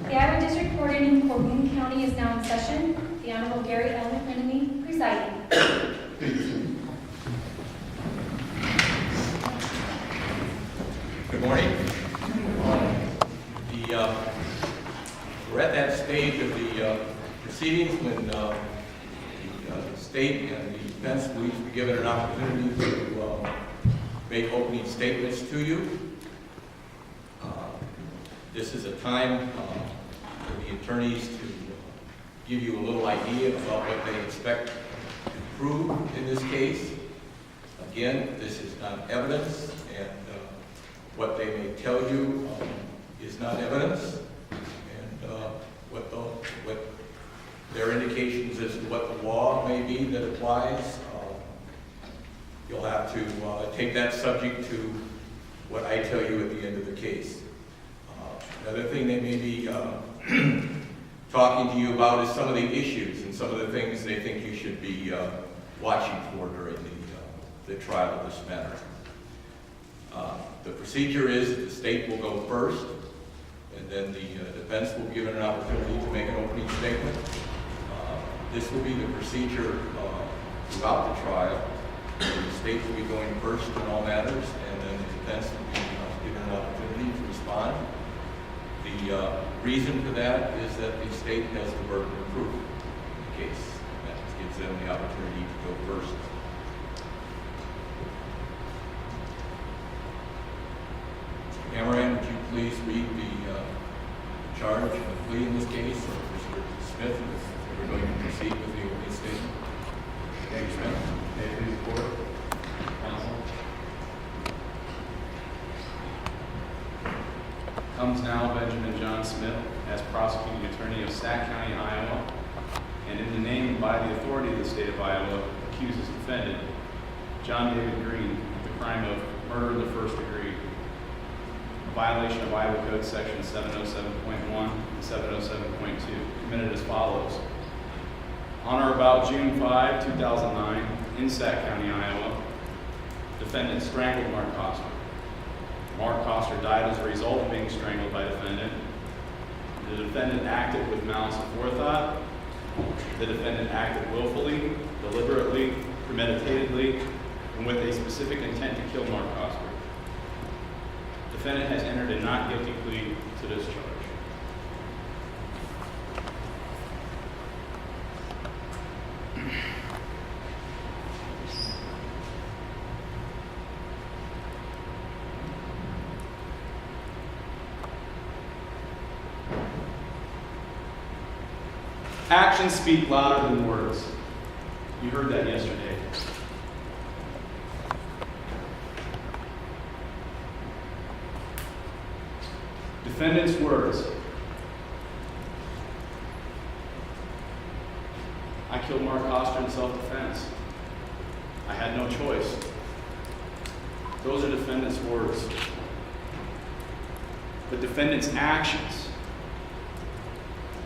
The Iowa District Court in Boone County is now in session. The Honorable Gary L. McMenemy presiding. Good morning. We're at that stage of the proceedings when the state and the defense will each be given an opportunity to make opening statements to you. This is a time for the attorneys to give you a little idea about what they expect to prove in this case. Again, this is not evidence, and what they may tell you is not evidence, and what their indications as to what the law may be that applies, you'll have to take that subject to what I tell you at the end of the case. Another thing they may be talking to you about is some of the issues and some of the things they think you should be watching for during the trial of this matter. The procedure is that the state will go first, and then the defense will be given an opportunity to make an opening statement. This will be the procedure throughout the trial. The state will be going first in all matters, and then the defense will be given an opportunity to respond. The reason for that is that the state has the burden of proof in the case. That gives them the opportunity to go first. Cameron, would you please read the charge and the plea in this case? Mr. Smith, if we're going to proceed with the opening statement. Thank you, Smith. May it please the court, counsel. Comes now Benjamin John Smith as prosecuting attorney of Sac County, Iowa, and in the name and by the authority of the state of Iowa, accuses defendant John David Green of the crime of murder in the first degree, a violation of Iowa Code Section 707.1 and 707.2, committed as follows. On or about June 5, 2009, in Sac County, Iowa, defendant strangled Mark Koster. Mark Koster died as a result of being strangled by defendant. The defendant acted with malice aforethought. The defendant acted willfully, deliberately, premeditatedly, and with a specific intent to kill Mark Koster. Defendant has entered a not guilty plea to this charge. Actions speak louder than words. You heard that yesterday. Defendant's words. I killed Mark Koster in self-defense. I had no choice. Those are defendant's words. But defendant's actions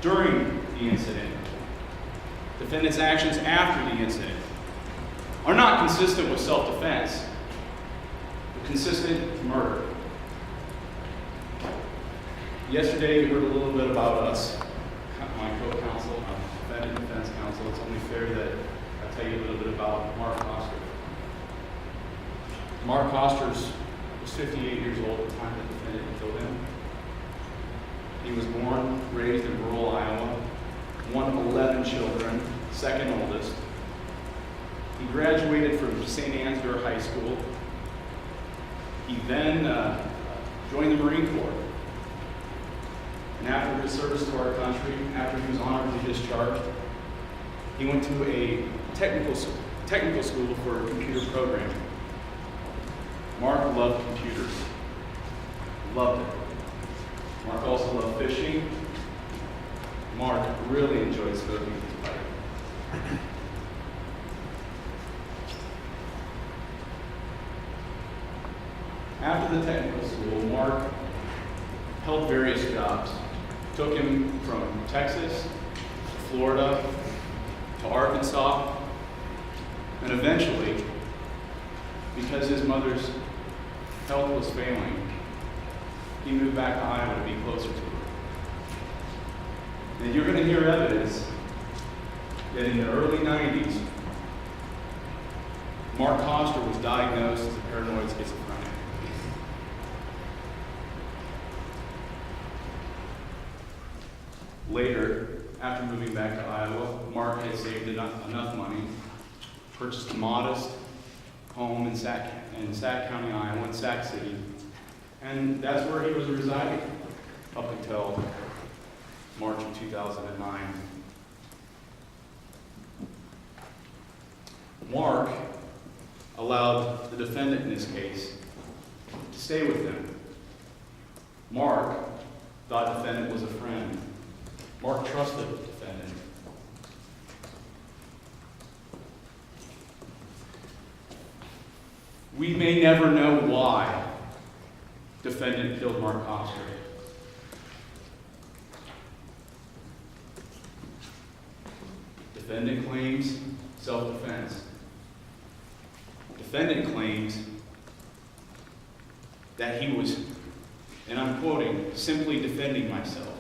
during the incident, defendant's actions after the incident, are not consistent with self-defense, but consistent with murder. Yesterday, you heard a little bit about us, my co-counsel, defendant defense counsel. It's only fair that I tell you a little bit about Mark Koster. Mark Koster was 58 years old at the time that the defendant killed him. He was born, raised in rural Iowa, one of 11 children, second oldest. He graduated from St. Ansgar High School. He then joined the Marine Corps. And after his service to our country, after he was honorably discharged, he went to a technical school for computer programming. Mark loved computers. Loved it. Mark also loved fishing. Mark really enjoyed smoking his pipe. After the technical school, Mark held various jobs. Took him from Texas to Florida to Arkansas, and eventually, because his mother's health was failing, he moved back to Iowa to be closer to her. And you're going to hear evidence that in the early 90s, Mark Koster was diagnosed as a paranoid schizophrenic. Later, after moving back to Iowa, Mark had saved enough money, purchased a modest home in Sac County, Iowa, in Sac City, and that's where he was residing up until March of 2009. Mark allowed the defendant in this case to stay with him. Mark thought the defendant was a friend. Mark trusted the defendant. We may never know why defendant killed Mark Koster. Defendant claims self-defense. Defendant claims that he was, and I'm quoting, simply defending myself.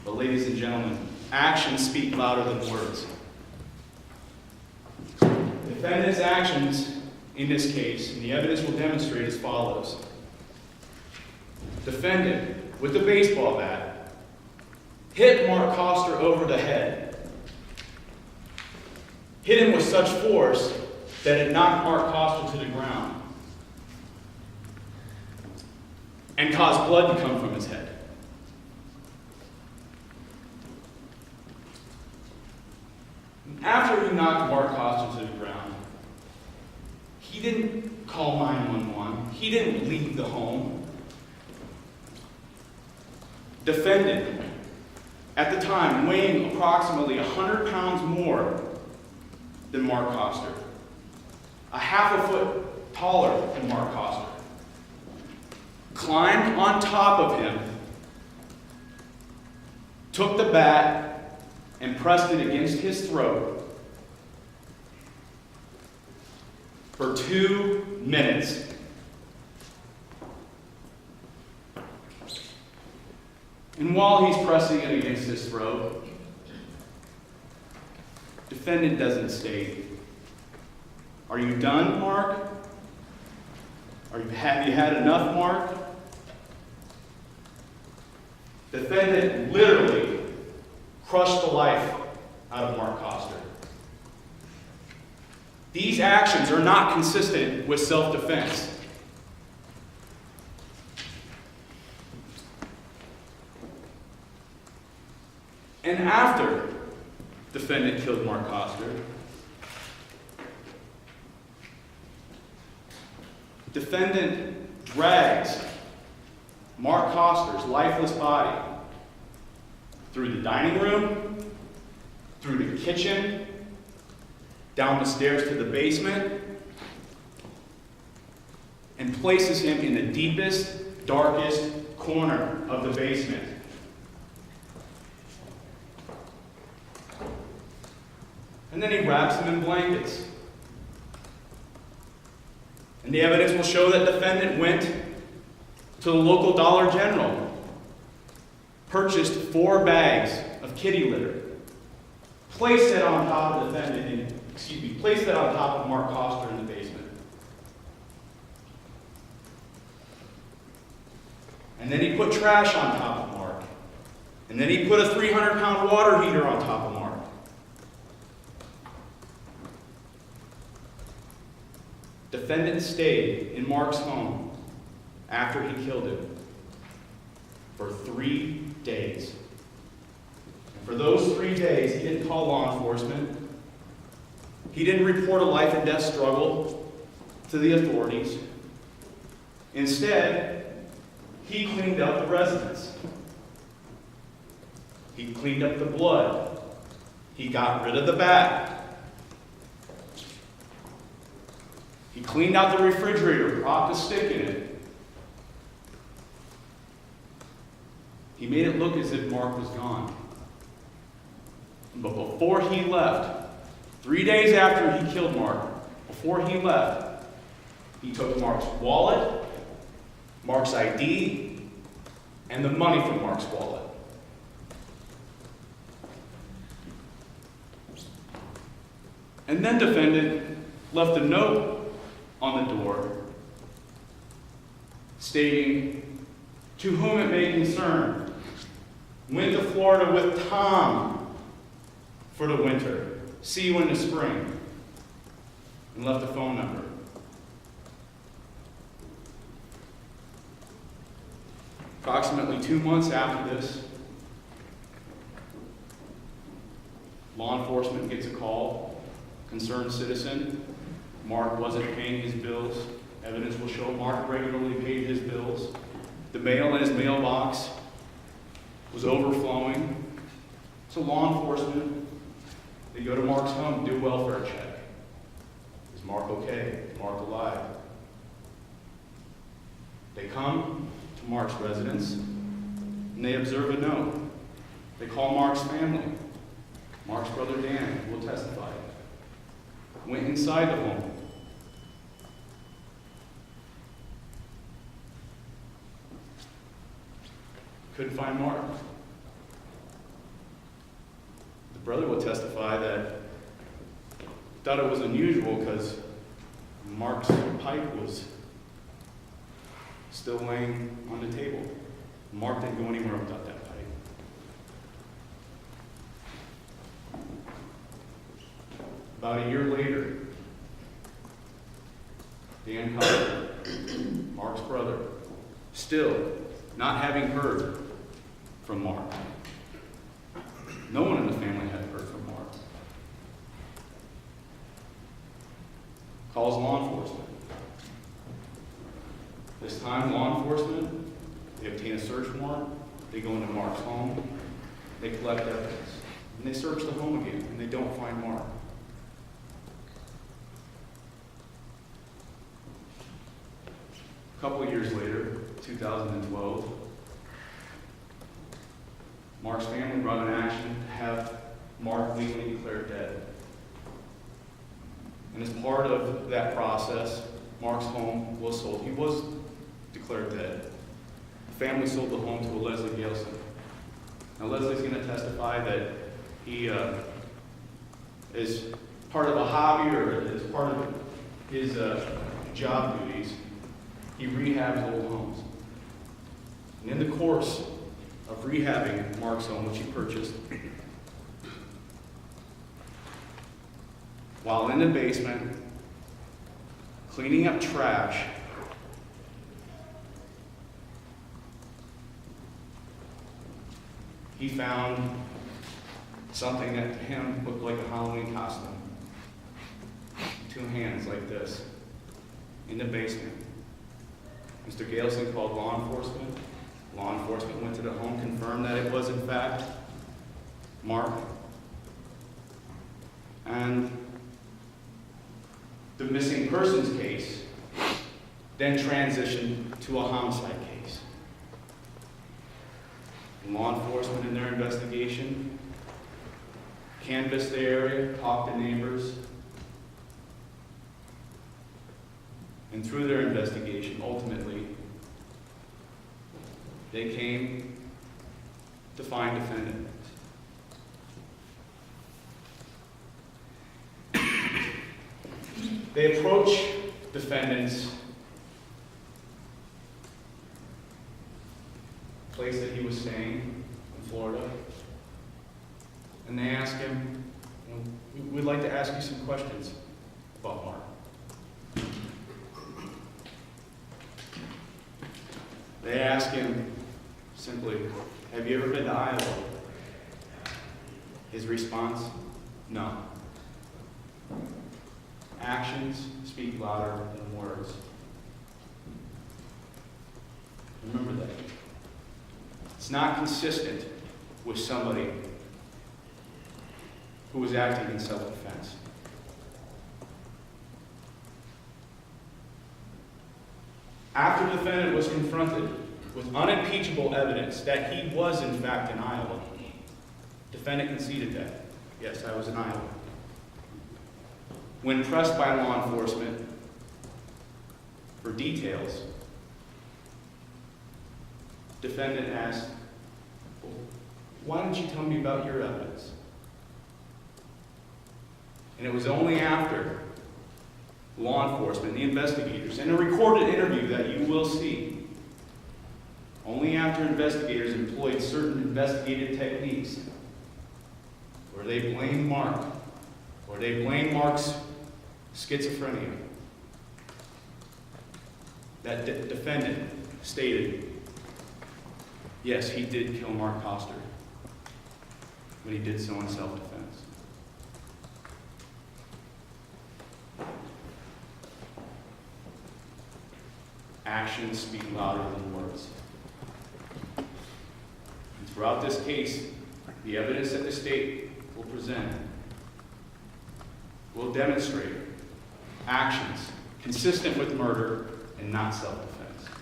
But ladies and gentlemen, actions speak louder than words. Defendant's actions in this case, and the evidence will demonstrate as follows. Defendant, with the baseball bat, hit Mark Koster over the head. Hit him with such force that it knocked Mark Koster to the ground and caused blood to come from his head. After he knocked Mark Koster to the ground, he didn't call 911. He didn't leave the home. Defendant, at the time, weighing approximately 100 pounds more than Mark Koster, a half a foot taller than Mark Koster, climbed on top of him, took the bat, and pressed it against his throat for 2 minutes. And while he's pressing it against his throat, defendant doesn't state, "Are you done, Mark? Have you had enough, Mark?" Defendant literally crushed the life out of Mark Koster. These actions are not consistent with self-defense. And after defendant killed Mark Koster, defendant drags Mark Koster's lifeless body through the dining room, through the kitchen, down the stairs to the basement, and places him in the deepest, darkest corner of the basement. And then he wraps him in blankets. And the evidence will show that defendant went to the local Dollar General, purchased 4 bags of kitty litter, placed it on top of placed it on top of Mark Koster in the basement. And then he put trash on top of Mark. And then he put a 300-pound water heater on top of Mark. Defendant stayed in Mark's home after he killed him for 3 days. And for those 3 days, he didn't call law enforcement. He didn't report a life and death struggle to the authorities. Instead, he cleaned up the residence. He cleaned up the blood. He got rid of the bat. He cleaned out the refrigerator, propped a stick in it. He made it look as if Mark was gone. But before he left, 3 days after he killed Mark, before he left, he took Mark's wallet, Mark's ID, and the money from Mark's wallet. And then defendant left a note on the door stating, "To whom it may concern, went to Florida with Tom for the winter. See you in the spring." And left a phone number. Approximately 2 months after this, law enforcement gets a call, concerned citizen. Mark wasn't paying his bills. Evidence will show Mark regularly paid his bills. The mail in his mailbox was overflowing. So law enforcement, they go to Mark's home, do a welfare check. Is Mark okay? Is Mark alive? They come to Mark's residence and they observe a note. They call Mark's family. Mark's brother Dan will testify. Went inside the home. Couldn't find Mark. The brother will testify that thought it was unusual because Mark's pipe was still laying on the table. Mark didn't go anywhere without that pipe. About a year later, Dan Cotter, Mark's brother, still not having heard from Mark. No one in the family had heard from Mark. Calls law enforcement. This time, law enforcement, they obtain a search warrant, they go into Mark's home, they collect evidence, and they search the home again, and they don't find Mark. A couple of years later, 2012, Mark's family brought an action to have Mark legally declared dead. And as part of that process, Mark's home was sold. He was declared dead. The family sold the home to a Leslie Galeson. Now Leslie's going to testify that he is part of a hobby or as part of his job duties, he rehabs old homes. And in the course of rehabbing Mark's home, which he purchased, while in the basement, cleaning up trash, he found something that to him looked like a Halloween costume. 2 hands like this in the basement. Mr. Galeson called law enforcement. Law enforcement went to the home, confirmed that it was in fact Mark. And the missing persons case then transitioned to a homicide case. Law enforcement in their investigation canvassed the area, talked to neighbors, and through their investigation, ultimately, they came to find defendant. They approach defendant's place that he was staying in Florida, and they ask him, "We'd like to ask you some questions about Mark." They ask him simply, "Have you ever been to Iowa?" His response, "No." Actions speak louder than words. Remember that. It's not consistent with somebody who was acting in self-defense. After the defendant was confronted with unimpeachable evidence that he was in fact in Iowa, defendant conceded that. "Yes, I was in Iowa." When pressed by law enforcement for details, defendant asked, "Well, why don't you tell me about your evidence?" And it was only after law enforcement, the investigators, in a recorded interview that you will see, only after investigators employed certain investigative techniques where they blamed Mark, or they blamed Mark's schizophrenia, that defendant stated, yes, he did kill Mark Koster, but he did so in self-defense. Actions speak louder than words. And throughout this case, the evidence that the state will present will demonstrate actions consistent with murder and not self-defense.